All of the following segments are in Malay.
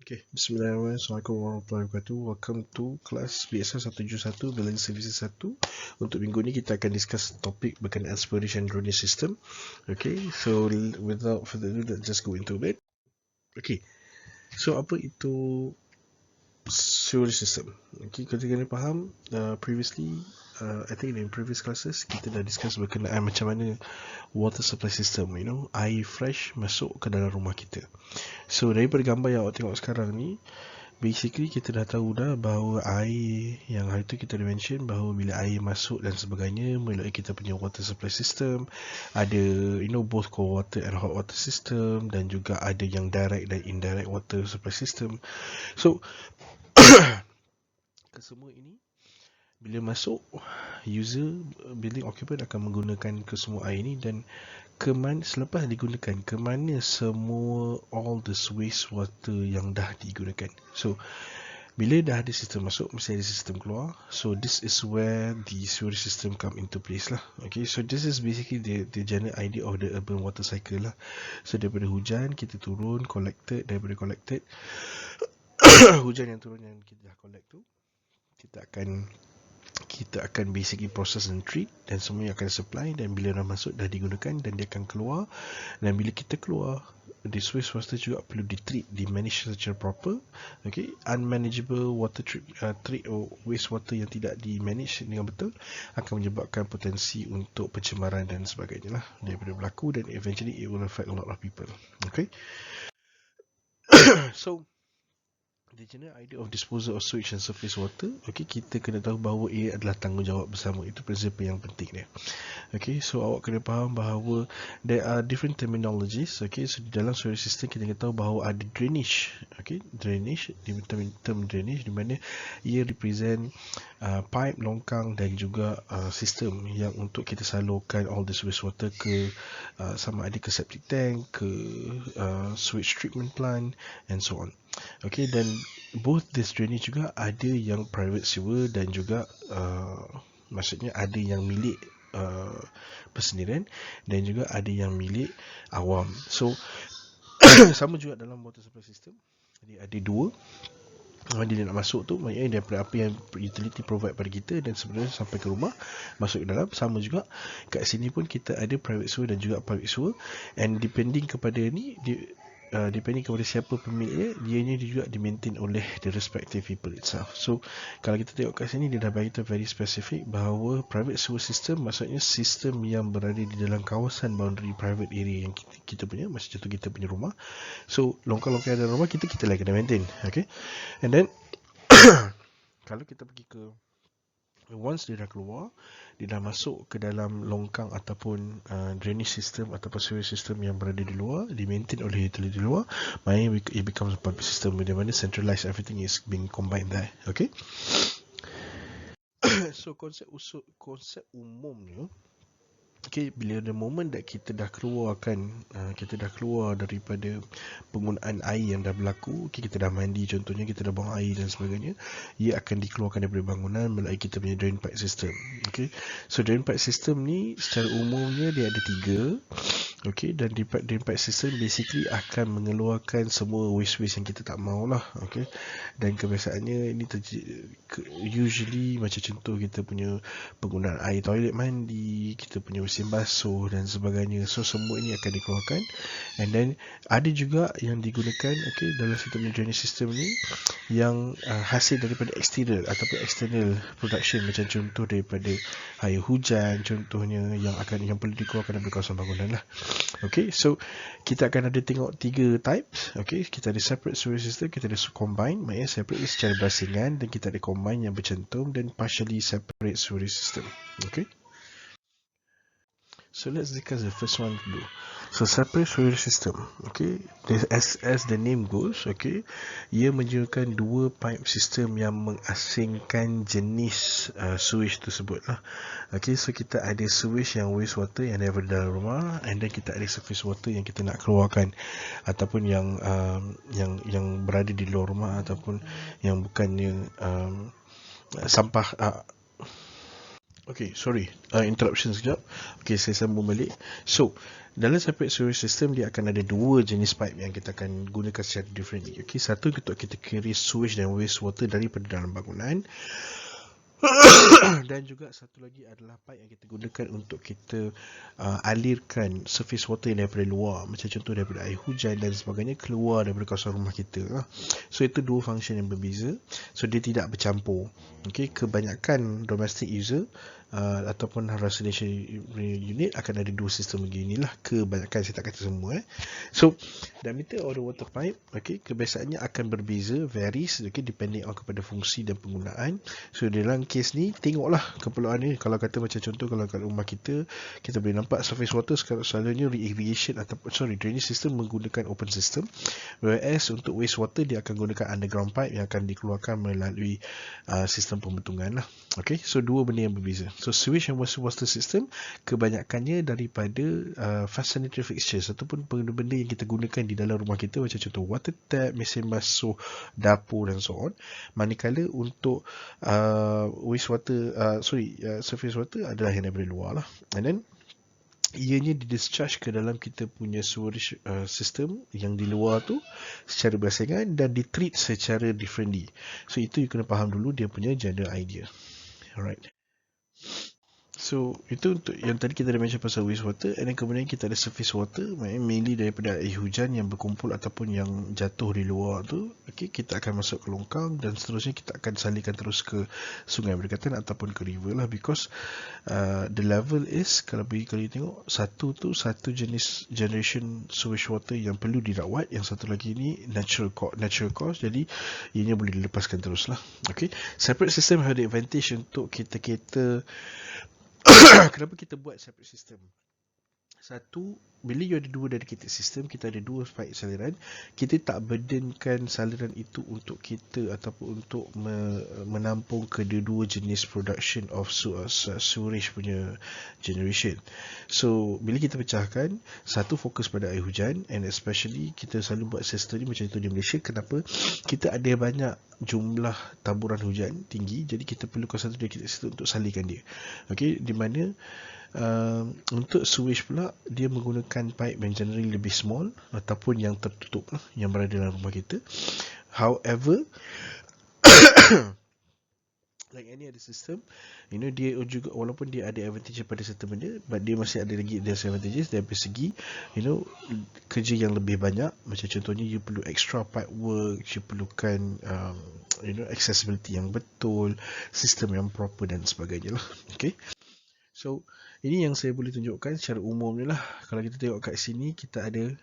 Okay, Bismillahirrahmanirrahim. Assalamualaikum warahmatullahi wabarakatuh. Welcome to kelas biasa 171 Building Services 1. Untuk minggu ni kita akan discuss topik berkenaan storage and drainage system. Okay, so without further ado, let's just go into it. Okay, so apa itu storage system? Okay, kita kena faham previously, I think in previous classes kita dah discuss berkenaan macam mana water supply system, air fresh masuk ke dalam rumah kita. So daripada gambar yang awak tengok sekarang ni, basically kita dah tahu dah bahawa air yang hari tu kita dah mention bahawa bila air masuk dan sebagainya melalui kita punya water supply system, ada both cold water and hot water system, dan juga ada yang direct dan indirect water supply system. So kesemua ini bila masuk, user, building occupant akan menggunakan kesemua air ini, dan selepas digunakan, ke mana semua all the waste water yang dah digunakan. So bila dah ada sistem masuk, mesti ada sistem keluar. So this is where the sewage system come into place lah. Okay, so this is basically the general idea of the urban water cycle lah. So daripada hujan kita turun, collected, daripada collected hujan yang turun yang kita dah collect tu, kita akan basically process and treat, dan semuanya akan supply, dan bila dah masuk dah digunakan dan dia akan keluar. Dan bila kita keluar, the waste water juga perlu di-treat, di-manage secara proper. Okay, unmanageable water treat or waste water yang tidak di-manage dengan betul akan menyebabkan potensi untuk pencemaran dan sebagainya lah daripada berlaku, dan eventually it will affect a lot of people. Okay. So the general idea of disposal of sewage and surface water, okay, kita kena tahu bahawa ia adalah tanggungjawab bersama. Itu prinsip yang penting dia. Okay, so awak kena faham bahawa there are different terminologies. Okay, so di dalam sewage system kita kena tahu bahawa ada drainage. Okay, drainage, term drainage di mana ia represent pipe, longkang dan juga sistem yang untuk kita salurkan all the sewage water ke sama ada ke septic tank, ke sewage treatment plant and so on. Okay, dan both this drainage juga ada yang private sewer dan juga maksudnya ada yang milik persendirian dan juga ada yang milik awam. So sama juga dalam water supply system. Jadi ada dua. Dia nak masuk tu, maknanya daripada apa yang utility provide pada kita dan sebenarnya sampai ke rumah, masuk ke dalam. Sama juga kat sini pun kita ada private sewer dan juga public sewer, and depending kepada ni depending kepada siapa pemiliknya, dia juga di-maintain oleh the respective people itself. So kalau kita tengok kat sini, dia dah bagi very specific bahawa private sewer system maksudnya sistem yang berada di dalam kawasan boundary private area yang kita punya, macam contoh kita punya rumah. So longkang-longkang dalam rumah kita lagi kena maintain. Okay, and then kalau kita pergi ke once dia dah keluar, dia dah masuk ke dalam longkang ataupun drainage system ataupun sewage system yang berada di luar, di-maintain oleh utility di luar, maknanya it becomes a public system di mana centralized, everything is being combined there. Okay. So konsep umumnya, okay, bila the moment that kita dah keluar daripada penggunaan air yang dah berlaku, okay, kita dah mandi contohnya, kita dah buang air dan sebagainya, ia akan dikeluarkan daripada bangunan melalui kita punya drain pipe system. Okay, so drain pipe system ni secara umumnya dia ada 3. Okay, dan drain pipe system basically akan mengeluarkan semua waste-waste yang kita tak mahu lah. Okay, dan kebiasaannya ini usually macam contoh kita punya penggunaan air toilet mandi, kita punya mesin basuh dan sebagainya. So semua ini akan dikeluarkan, and then ada juga yang digunakan, okay, dalam sistem drainage system ni yang hasil daripada exterior ataupun external production, macam contoh daripada air hujan contohnya, yang perlu dikeluarkan daripada kawasan bangunan lah. Okay, so kita akan ada tengok 3 types. Okay, kita ada separate sewage system, kita ada combine, maknanya separate secara berasingan, dan kita ada combine yang bercentum, dan partially separate sewage system. Okay, so let's discuss the first one dulu. So separate sewage system, okay, as the name goes, okay, ia menyediakan 2 pipe system yang mengasingkan jenis sewage tersebut lah. Okay, so kita ada sewage yang waste water yang daripada dalam rumah, and then kita ada surface water yang kita nak keluarkan, ataupun yang berada di luar rumah, ataupun yang bukannya sampah Okay, sorry, interruption sekejap. Okay, saya sambung balik. So, dalam separate sewage system, dia akan ada dua jenis pipe yang kita akan gunakan secara differently. Okay, satu untuk kita carry sewage dan waste water daripada dalam bangunan. Dan juga satu lagi adalah pipe yang kita gunakan untuk kita alirkan surface water yang daripada luar, macam contoh daripada air hujan dan sebagainya, keluar daripada kawasan rumah kita. So itu dua function yang berbeza. So dia tidak bercampur. Okay, kebanyakan domestic user ataupun residential unit akan ada dua sistem begini lah. Kebanyakan, saya tak kata semua. So diameter of the water pipe, okay, kebiasaannya akan berbeza, varies, okay, depending on kepada fungsi dan penggunaan. So dalam kes ni, tengoklah keperluan ni. Kalau kata macam contoh, kalau kat rumah kita boleh nampak surface water selalunya re-irrigation ataupun drainage system menggunakan open system, whereas untuk waste water dia akan gunakan underground pipe yang akan dikeluarkan melalui sistem pembentungan lah. Okay, so dua benda yang berbeza. So sewage and water system kebanyakannya daripada fast sanitary fixtures ataupun benda-benda yang kita gunakan di dalam rumah kita, macam contoh water tap, mesin basuh, dapur dan so on. Manakala untuk surface water adalah yang daripada luar lah. And then ianya di-discharge ke dalam kita punya sewerage system yang di luar tu secara bersaingan dan di-treat secara differently. So itu you kena faham dulu dia punya general idea. Alright. So itu untuk yang tadi kita dah mention pasal wastewater, and then kemudian kita ada surface water, mainly daripada air hujan yang berkumpul ataupun yang jatuh di luar tu. Okay, kita akan masuk ke longkang dan seterusnya kita akan salurkan terus ke sungai berdekatan ataupun ke river lah, because the level is, kalau you tengok, satu jenis generation sewage water yang perlu dirawat, yang satu lagi ni natural cause, jadi ianya boleh dilepaskan terus lah. Okay, separate system ada advantage untuk kita kenapa kita buat separate system? Satu, bila you ada dua dedicated system, kita ada dua pipe saliran, kita tak burdenkan saliran itu untuk kita ataupun untuk menampung kedua-dua jenis production of sewerage punya generation. So bila kita pecahkan, satu fokus pada air hujan, and especially kita selalu buat sistem ni macam itu di Malaysia. Kenapa? Kita ada banyak jumlah taburan hujan tinggi, jadi kita perlukan satu dedicated system untuk salurkan dia. Okay, di mana untuk sewage pula dia menggunakan pipe yang generally lebih small ataupun yang tertutup lah, yang berada dalam rumah kita. However, like any other system, dia juga, walaupun dia ada advantage pada certain benda, but dia masih ada lagi disadvantages dari segi kerja yang lebih banyak. Macam contohnya you perlu extra pipe work, you perlukan accessibility yang betul, sistem yang proper dan sebagainya lah. Okay, so ini yang saya boleh tunjukkan secara umum ni lah. Kalau kita tengok kat sini, kita ada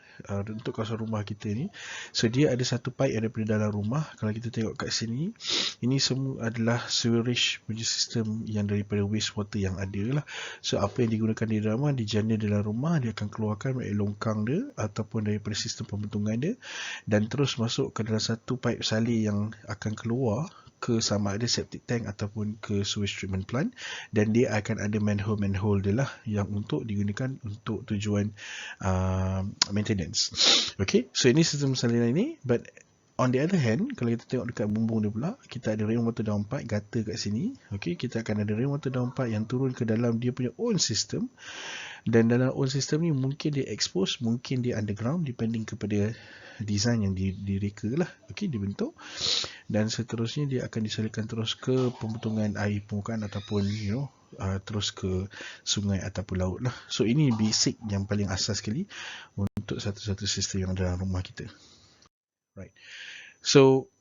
untuk kawasan rumah kita ni, so dia ada satu pipe yang daripada dalam rumah. Kalau kita tengok kat sini, ini semua adalah sewerage punya sistem yang daripada wastewater yang ada lah. So apa yang digunakan di dalam rumah, dijana dalam rumah, dia akan keluarkan melalui longkang dia ataupun daripada sistem pembentungan dia, dan terus masuk ke dalam satu pipe salir yang akan keluar ke sama ada septic tank ataupun ke sewage treatment plant, dan dia akan ada manhole dia lah yang untuk digunakan untuk tujuan maintenance. Okay, so ini sistem saliran ini. But on the other hand, kalau kita tengok dekat bumbung dia pula, kita ada rainwater downpipe, gutter kat sini. Okay, kita akan ada rainwater downpipe yang turun ke dalam dia punya own system, dan dalam own system ni mungkin dia expose, mungkin dia underground, depending kepada design yang direka lah. Okay, dibentuk, dan seterusnya dia akan disalurkan terus ke pembentungan air permukaan ataupun terus ke sungai ataupun laut lah. So ini basic yang paling asas sekali untuk satu-satu sistem yang dalam rumah kita. Right, so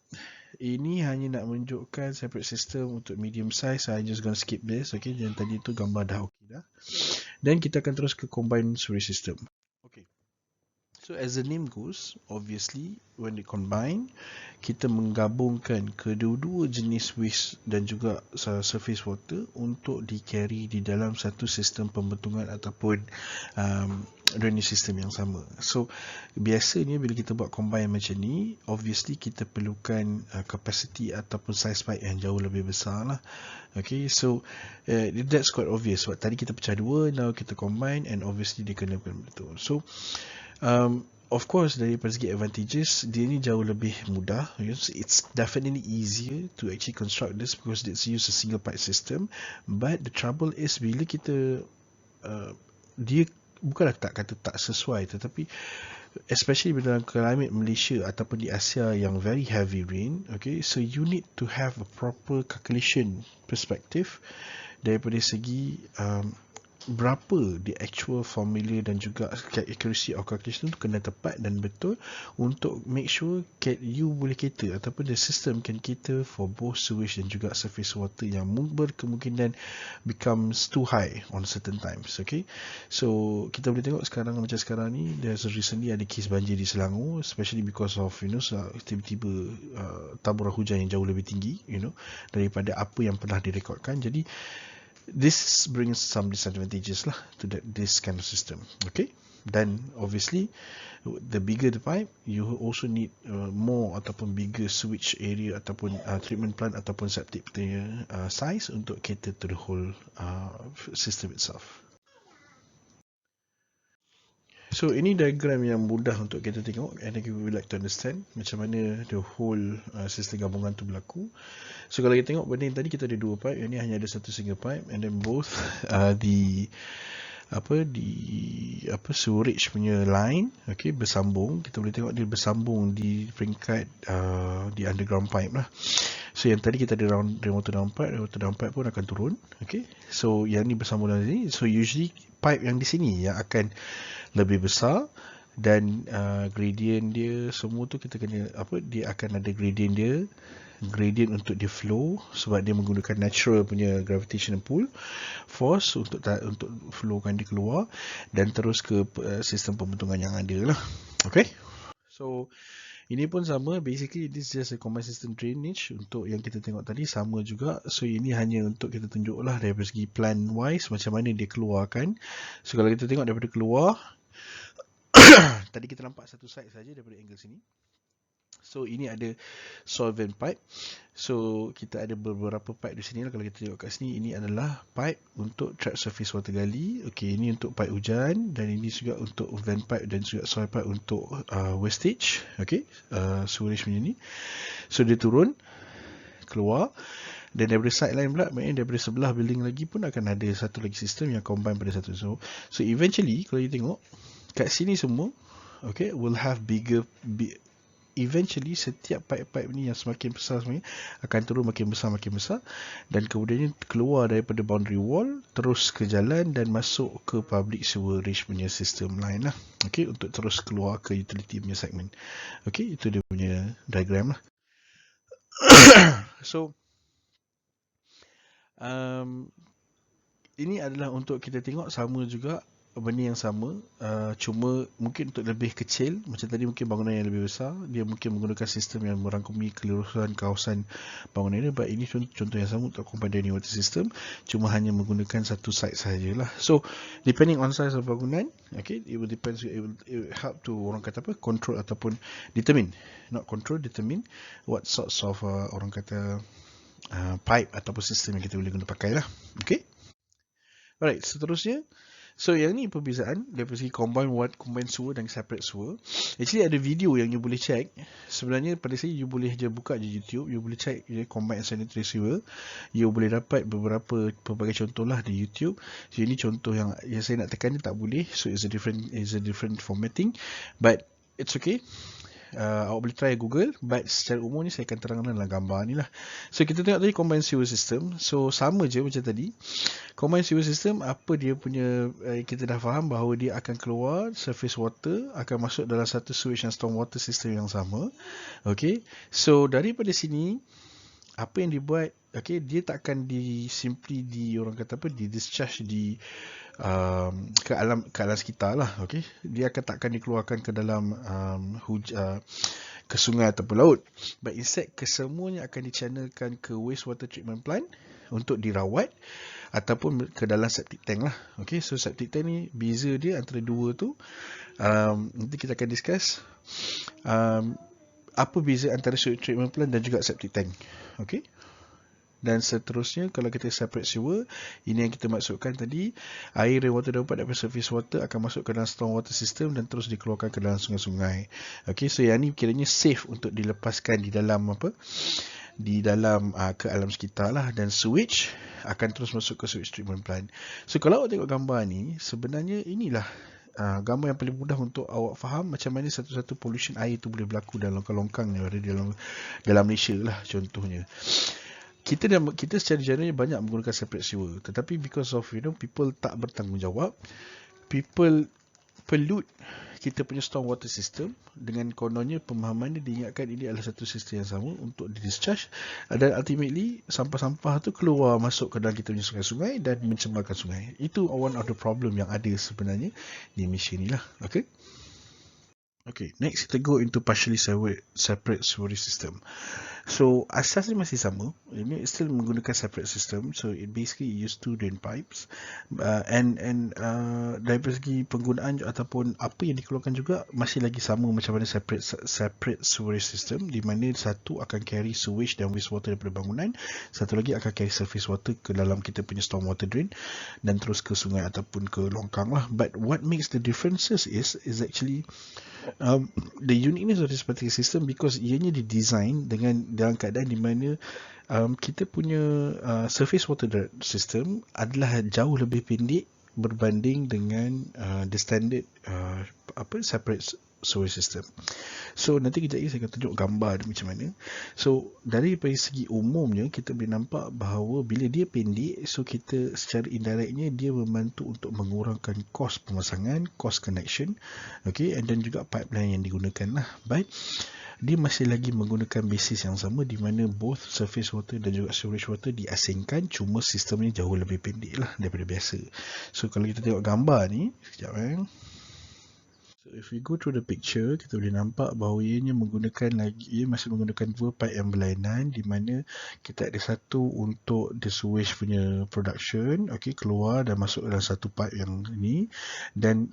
ini hanya nak menunjukkan separate system untuk medium size. I'm just gonna skip this. Okay, dan tadi tu gambar dah okay dah. Dan kita akan terus ke combined sewage system. Okay, so as the name goes, obviously when they combine, kita menggabungkan kedua-dua jenis waste dan juga surface water untuk di-carry di dalam satu sistem pembentungan ataupun drainage system yang sama. So biasanya bila kita buat combine macam ni, obviously kita perlukan capacity ataupun size pipe yang jauh lebih besar lah. Okay, so that's quite obvious. Sebab tadi kita pecah dua, now kita combine, and obviously dia kena betul. So of course dari segi advantages, dia ni jauh lebih mudah. It's definitely easier to actually construct this because it's use a single pipe system. But the trouble is bila kita dia bukanlah tak kata tak sesuai, tetapi especially dalam climate Malaysia ataupun di Asia yang very heavy rain, okay, so you need to have a proper calculation perspective daripada segi berapa the actual formula dan juga accuracy of calculation tu kena tepat dan betul untuk make sure you boleh cater ataupun the system can cater for both sewage dan juga surface water yang berkemungkinan becomes too high on certain times. Okay, so kita boleh tengok sekarang macam sekarang ni, there's recently ada kes banjir di Selangor, especially because of tiba-tiba taburan hujan yang jauh lebih tinggi daripada apa yang pernah direkodkan. Jadi this brings some disadvantages lah to this kind of system. Okay, then obviously the bigger the pipe, you also need more ataupun bigger sewage area ataupun treatment plant ataupun septic size untuk cater to the whole system itself. So ini diagram yang mudah untuk kita tengok, and we would like to understand macam mana the whole sistem gabungan tu berlaku. So kalau kita tengok benda yang tadi, kita ada dua pipe, yang ni hanya ada satu single pipe, and then both sewerage punya line, okay, bersambung. Kita boleh tengok dia bersambung di peringkat di underground pipe lah. So yang tadi kita ada rainwater downpipe pun akan turun, okay. So yang ni bersambung dalam sini. So usually pipe yang di sini yang akan lebih besar, dan gradient dia semua tu kita kena dia akan ada gradient untuk dia flow, sebab dia menggunakan natural punya gravitational pull force untuk flowkan dia keluar dan terus ke sistem pembentungan yang ada lah. Okay, so ini pun sama, basically this is just a combined system drainage. Untuk yang kita tengok tadi sama juga. So ini hanya untuk kita tunjuk lah dari segi plan wise macam mana dia keluarkan. So kalau kita tengok daripada keluar tadi kita nampak satu side saja daripada angle sini. So ini ada solvent pipe. So kita ada beberapa pipe di sini lah. Kalau kita tengok kat sini, ini adalah pipe untuk trap surface water gali. Okay, ini untuk pipe hujan, dan ini juga untuk vent pipe dan juga soil pipe untuk wastage. Okay, sewerage punya ni. So dia turun keluar, dan daripada side line pula, maknanya daripada sebelah building lagi pun akan ada satu lagi sistem yang combine pada satu. So eventually kalau you tengok kat sini semua, okay, will have eventually setiap pipe-pipe ni yang semakin besar sebenarnya akan turun makin besar, dan kemudiannya keluar daripada boundary wall terus ke jalan dan masuk ke public sewerage punya sistem line lah. Okay, untuk terus keluar ke utility punya segment. Okay, itu dia punya diagram lah. So ini adalah untuk kita tengok sama juga benda yang sama, cuma mungkin untuk lebih kecil. Macam tadi mungkin bangunan yang lebih besar, dia mungkin menggunakan sistem yang merangkumi keseluruhan kawasan bangunan ini. But ini contoh yang sama untuk combined drinking water system, cuma hanya menggunakan satu site sahajalah. So depending on size of bangunan, okay, it will depends, it will help to orang kata control ataupun determine what sorts of orang kata pipe ataupun sistem yang kita boleh guna pakai lah. Okay, alright, seterusnya. So yang ni perbezaan daripada segi combine sewer dan separate sewer. Actually ada video yang you boleh check. Sebenarnya pada saya you boleh je buka je YouTube, you boleh check combine sanitary sewer. You boleh dapat pelbagai contoh lah di YouTube. So ini contoh yang saya nak tekan ni tak boleh. So it's a different formatting, but it's okay. Awak boleh try Google, but secara umum ni saya akan terangkan dalam gambar ni lah. So kita tengok tadi combined sewer system. So sama je macam tadi. Combined sewer system, apa dia punya, kita dah faham bahawa dia akan keluar surface water, akan masuk dalam satu sewage and storm water system yang sama. Okay, so daripada sini apa yang dibuat, okay, dia tak akan orang kata di discharge ke alam sekitar lah. Okay, dia takkan dikeluarkan ke dalam ke sungai ataupun laut, but instead kesemuanya akan dichannelkan ke wastewater treatment plant untuk dirawat ataupun ke dalam septic tank lah. Okay, so septic tank ni beza dia antara dua tu, nanti kita akan discuss apa beza antara sewage treatment plant dan juga septic tank. Okay, Dan seterusnya, kalau kita separate sewer, ini yang kita maksudkan tadi, air rainwater dapat daripada surface water akan masuk ke dalam stormwater system dan terus dikeluarkan ke dalam sungai-sungai. Okay, so yang ni kiranya safe untuk dilepaskan di dalam di dalam ke alam sekitar lah, dan sewage akan terus masuk ke sewage treatment plant. So kalau awak tengok gambar ni, sebenarnya inilah gambar yang paling mudah untuk awak faham macam mana satu-satu pollution air tu boleh berlaku dalam longkang-longkang yang ada dalam Malaysia lah contohnya. Kita secara generalnya banyak menggunakan separate sewer, tetapi because of people tak bertanggungjawab, people pollute kita punya stormwater system dengan kononnya pemahaman dia diingatkan ini adalah satu sistem yang sama untuk di-discharge, dan ultimately sampah-sampah tu keluar masuk ke dalam kita punya sungai-sungai dan mencemarkan sungai. Itu one of the problem yang ada sebenarnya di Malaysia ni lah. Okay, next kita go into partially separate sewerage system. So asasnya masih sama, ini still menggunakan separate system. So it basically use two drain pipes, and dari segi penggunaan ataupun apa yang dikeluarkan juga masih lagi sama macam mana separate sewerage system, di mana satu akan carry sewage dan wastewater daripada bangunan, satu lagi akan carry surface water ke dalam kita punya stormwater drain dan terus ke sungai ataupun ke longkang lah. But what makes the differences is actually the uniqueness of this particular system, because ianya didesign dalam keadaan di mana kita punya surface water system adalah jauh lebih pendek berbanding dengan the standard separate sewerage system. So nanti kejap lagi saya akan tunjuk gambar dia macam mana. So dari segi umumnya kita boleh nampak bahawa bila dia pendek, so kita secara indirectnya dia membantu untuk mengurangkan kos pemasangan, kos connection, okay, and then juga pipeline yang digunakan lah. But dia masih lagi menggunakan basis yang sama, di mana both surface water dan juga sewerage water diasingkan, cuma sistemnya jauh lebih pendek lah daripada biasa. So kalau kita tengok gambar ni sekejap So if we go through the picture, kita boleh nampak bahawa ia masih menggunakan dua pipe yang berlainan, di mana kita ada satu untuk the sewage punya production, okay, keluar dan masuk dalam satu pipe yang ni, dan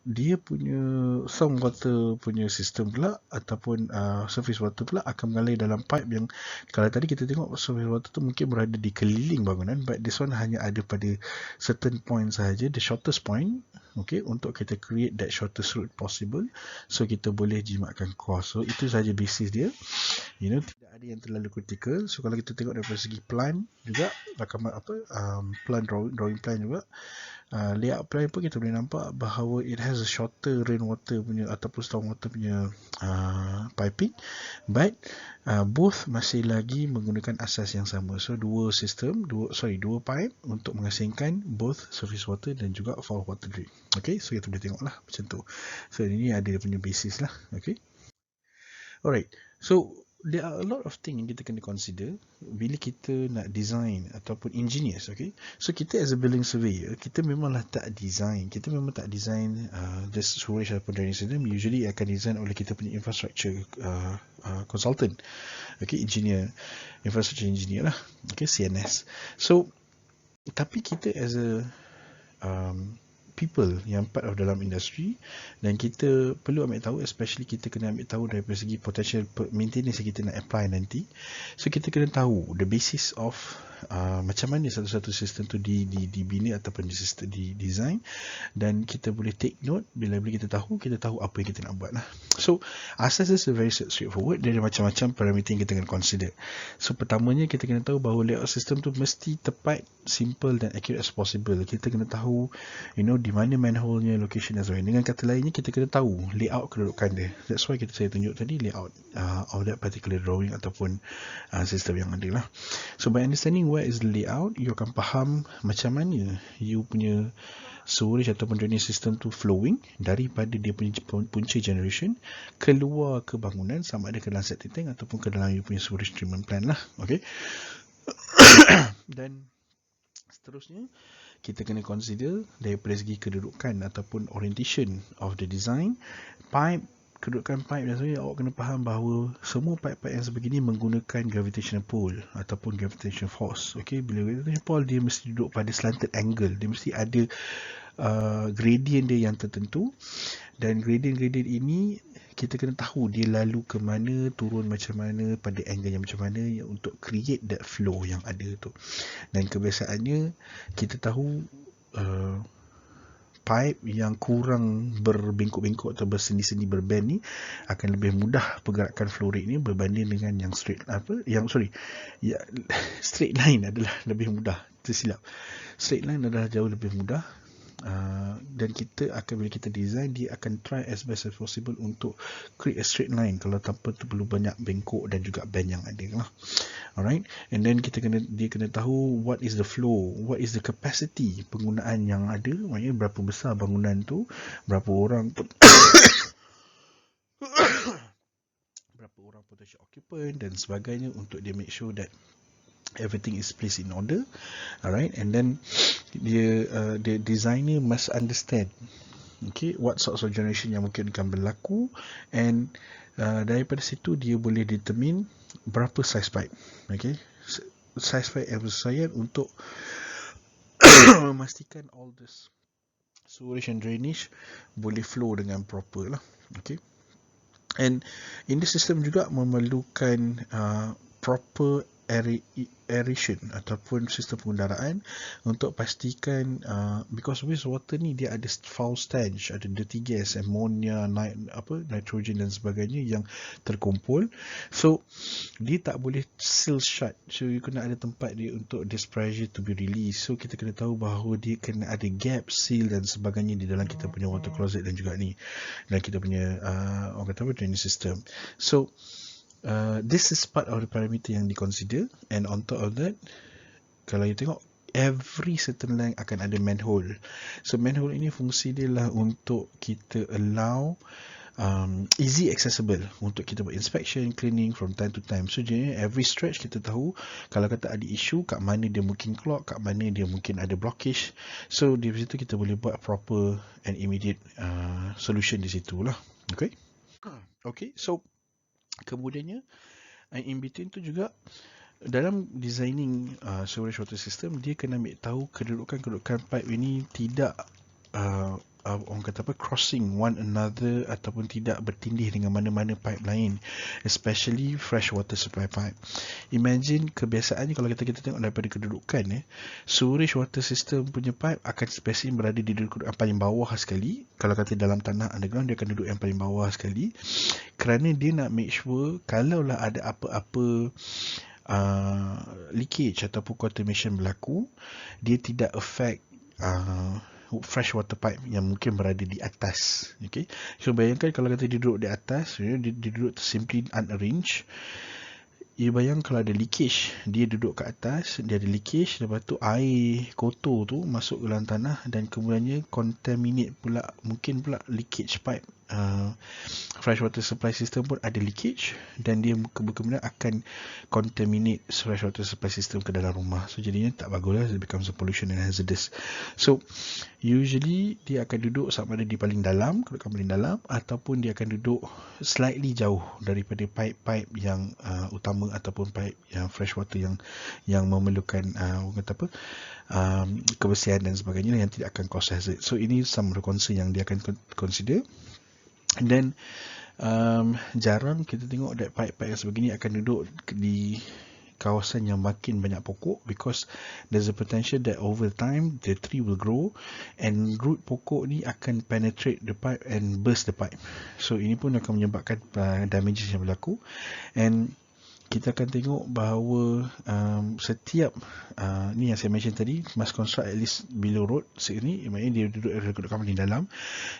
dia punya stormwater punya sistem pula ataupun surface water pula akan mengalir dalam pipe yang, kalau tadi kita tengok surface water tu mungkin berada di keliling bangunan, but this one hanya ada pada certain point sahaja, the shortest point, okay, untuk kita create that shortest route possible, so kita boleh jimatkan cost. So itu sahaja basis dia, tidak ada yang terlalu critical. So kalau kita tengok daripada segi plan juga, rakaman plan drawing plan juga, layout plan pun kita boleh nampak bahawa it has a shorter rainwater punya ataupun stormwater punya piping, but both masih lagi menggunakan asas yang sama. So dua pipe untuk mengasingkan both surface water dan juga fall water drain. Okay, so kita boleh tengok lah macam tu. So ini ada dia punya basis lah. Okay, alright, so there are a lot of things yang kita kena consider bila kita nak design ataupun engineers, okay. So kita as a building surveyor, kita memang tak design just storage ataupun drainage system. Usually akan design oleh kita punya infrastructure consultant, okay, infrastructure engineer lah, okay, CNS. So tapi kita as a people yang part of dalam industri, dan kita perlu ambil tahu, especially kita kena ambil tahu dari segi potential maintenance yang kita nak apply nanti. So kita kena tahu the basis of macam mana satu-satu sistem tu dibina ataupun di design, dan kita boleh take note bila kita tahu apa yang kita nak buat lah. So asas is very straightforward, dia ada macam-macam parameter yang kita kena consider. So pertamanya kita kena tahu bahawa layout sistem tu mesti tepat, simple dan accurate as possible. Kita kena tahu di mana manhole-nya, location dan sebagainya. Dengan kata lainnya, kita kena tahu layout kedudukan dia. That's why saya tunjuk tadi layout of that particular drawing ataupun sistem yang ada lah. So by understanding where is the layout, you akan faham macam mana you punya storage ataupun drainage system tu flowing daripada dia punya punca generation keluar ke bangunan, sama ada ke dalam septic tank ataupun ke dalam you punya storage treatment plant lah. Okay. Dan seterusnya kita kena consider daripada segi kedudukan ataupun orientation of the design, kedudukan pipe dan sebagainya. Awak kena faham bahawa semua pipe-pipe yang sebegini menggunakan gravitational pull ataupun gravitational force. Okay, bila gravitational pull, dia mesti duduk pada slanted angle, dia mesti ada gradient dia yang tertentu, dan gradient-gradient ini kita kena tahu dia lalu ke mana, turun macam mana, pada angle yang macam mana untuk create that flow yang ada tu. Dan kebiasaannya kita tahu pipe yang kurang berbengkok-bengkok atau bersendi-sendi berbend ni akan lebih mudah pergerakan flow rate ni berbanding dengan yang straight straight line adalah lebih mudah. Tersilap. Straight line adalah jauh lebih mudah. Dan kita akan, bila kita design, dia akan try as best as possible untuk create a straight line kalau tanpa tu perlu banyak bengkok dan juga bend yang ada lah. Alright, and then dia kena tahu what is the flow, what is the capacity penggunaan yang ada, maknanya berapa besar bangunan tu, berapa orang berapa orang potential occupant dan sebagainya, untuk dia make sure that everything is placed in order. Alright, and then the designer must understand what sorts of generation yang mungkin akan berlaku, and daripada situ dia boleh determine berapa size pipe. Size pipe yang bersesuaian untuk memastikan all this sewerage and drainage boleh flow dengan proper lah. And in this system juga memerlukan proper aeration ataupun sistem pengudaraan untuk pastikan because wastewater ni dia ada foul stench, ada dirty gas, ammonia, nitrogen dan sebagainya yang terkumpul, so dia tak boleh seal shut, so you kena ada tempat dia untuk this pressure to be released. So kita kena tahu bahawa dia kena ada gap, seal dan sebagainya di dalam kita punya water closet dan juga ni dan kita punya orang kata drainage system. So this is part of the parameter yang di-consider, and on top of that, kalau you tengok, every certain length akan ada manhole. So manhole ini fungsi dia lah untuk kita allow easy accessible untuk kita buat inspection, cleaning from time to time. So jadi every stretch kita tahu kalau kata ada isu kat mana dia mungkin clog, kat mana dia mungkin ada blockage. So di situ kita boleh buat proper and immediate solution di situ lah. Okay, so kemudiannya in between tu juga dalam designing sewerage water system, dia kena ambil tahu kedudukan pipe ini tidak orang kata crossing one another ataupun tidak bertindih dengan mana-mana pipe lain, especially fresh water supply pipe. Imagine kebiasaannya kalau kita tengok daripada kedudukan sewerage water system punya pipe akan spesifik berada di kedudukan paling bawah sekali. Kalau kata dalam tanah underground, dia akan duduk yang paling bawah sekali, kerana dia nak make sure kalaulah ada apa-apa leakage ataupun contamination berlaku, dia tidak affect fresh water pipe yang mungkin berada di atas. So bayangkan kalau kata dia duduk di atas, dia duduk simply unarranged. You bayang kalau ada leakage, dia duduk kat atas, dia ada leakage, lepas tu air kotor tu masuk ke dalam tanah dan kemudiannya contaminate pula, mungkin pula leakage pipe fresh water supply system pun ada leakage, dan dia kemungkinan akan contaminate fresh water supply system ke dalam rumah. So jadinya tak bagus lah, it becomes a pollution and hazardous. So usually dia akan duduk sama ada di paling dalam, kedudukan paling dalam, ataupun dia akan duduk slightly jauh daripada pipe-pipe yang utama ataupun pipe yang fresh water yang memerlukan kebersihan dan sebagainya yang tidak akan cause hazard. So ini some of the concern yang dia akan consider. Dan jarang kita tengok that pipe-pipe yang sebegini akan duduk di kawasan yang makin banyak pokok, because there's a potential that over time the tree will grow and root pokok ni akan penetrate the pipe and burst the pipe. So ini pun akan menyebabkan damages yang berlaku, and kita akan tengok bahawa setiap ni yang saya mention tadi, must construct at least below road sini, maknanya dia duduk kedudukan paling dalam.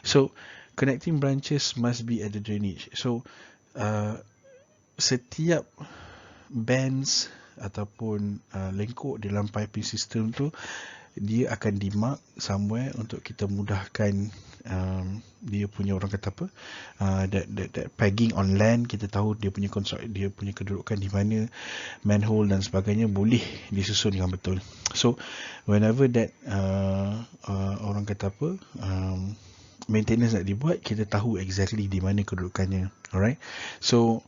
So connecting branches must be at the drainage. So setiap bands ataupun lengkok dalam piping system tu, dia akan dimark somewhere untuk kita mudahkan dia punya orang kata apa that pegging on land. Kita tahu dia punya dia punya kedudukan di mana, manhole dan sebagainya boleh disusun dengan betul. So whenever that orang kata apa maintenance nak dibuat, kita tahu exactly di mana kedudukannya. Alright, so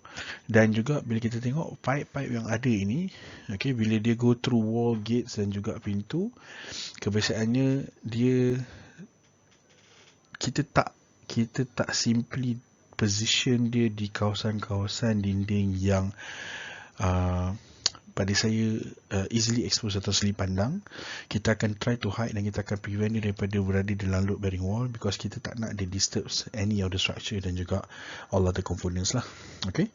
dan juga bila kita tengok pipe-pipe yang ada ini, bila dia go through wall, gates dan juga pintu, kebiasaannya dia kita tak simply position dia di kawasan-kawasan dinding yang pada saya easily exposed atau seli pandang. Kita akan try to hide dan kita akan prevent dia daripada berada dalam load bearing wall, because kita tak nak dia disturbs any of the structure dan juga all other components lah. Okay,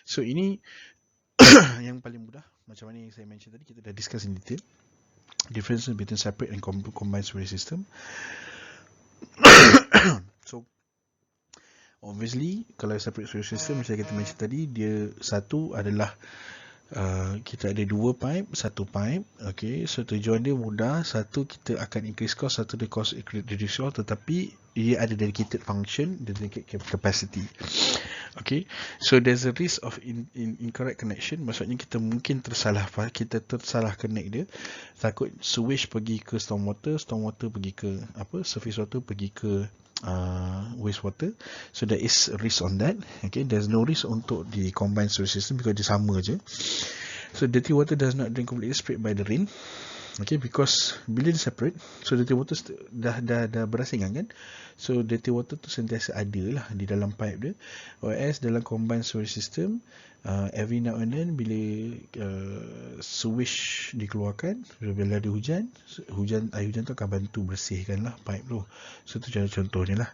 so ini yang paling mudah. Macam mana yang saya mention tadi, kita dah discuss in detail differences between separate and combined storage system. So obviously, kalau separate storage system, macam kita mention tadi, dia satu adalah kita ada dua pipe, satu pipe. Okay, so tujuan dia mudah. Satu, kita akan increase cost. Satu, dia cost reduce cost, tetapi dia ada dedicated function, dedicated capacity. Okay, so there's a risk of incorrect connection. Maksudnya kita mungkin tersalah connect dia. Takut sewage pergi ke stormwater pergi ke surface water pergi ke wastewater. So there is a risk on that. Okay, there's no risk untuk di combined storage system because dia sama je. So dirty water does not drain completely sprayed by the rain. Okay, because bila dia separate, so dirty water dah berasingan kan. So dirty water tu sentiasa ada lah di dalam pipe dia. Whereas dalam combined storage system, every now and then bila sewage dikeluarkan, bila ada hujan, air hujan tu akan bantu bersihkan lah pipe tu. So tu contohnya lah.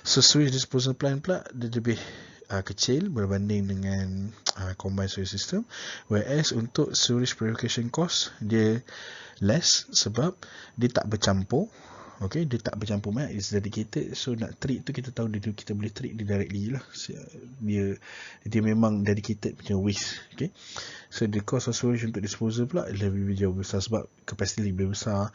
So sewage disposal plant pula dia lebih kecil berbanding dengan combined storage system, whereas untuk sewage purification cost dia less sebab dia tak bercampur. Okay, dia tak bercampur banyak, is dedicated. So nak treat tu kita tahu kita boleh treat dia directly lah. Dia memang dedicated punya waste. Okay, so the cost of storage untuk disposal pula lebih jauh besar sebab capacity lebih besar,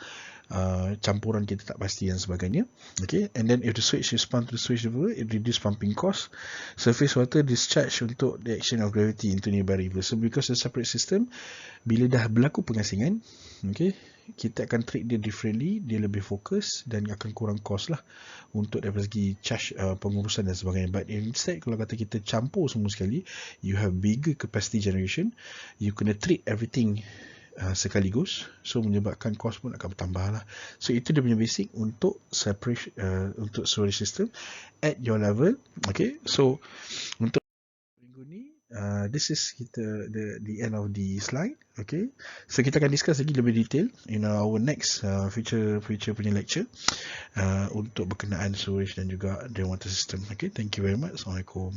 campuran kita tak pasti dan sebagainya. Okay, and then if the switch is pumped to the switch river, it reduce pumping cost. Surface water discharge untuk the action of gravity into nearby river. So because the separate system, bila dah berlaku pengasingan, okay, kita akan treat dia differently, dia lebih fokus dan akan kurang cost lah untuk dari segi charge pengurusan dan sebagainya. But instead, kalau kata kita campur semua sekali, you have bigger capacity generation, you kena treat everything sekaligus, so menyebabkan cost pun akan bertambah lah. So itu dia punya basic untuk separate untuk storage system at your level. Okay, so untuk minggu ni this is the end of the slide. Okay, so kita akan discuss lagi lebih detail in our next future punya lecture untuk berkenaan storage dan juga drain water system. Okay, thank you very much. Assalamualaikum.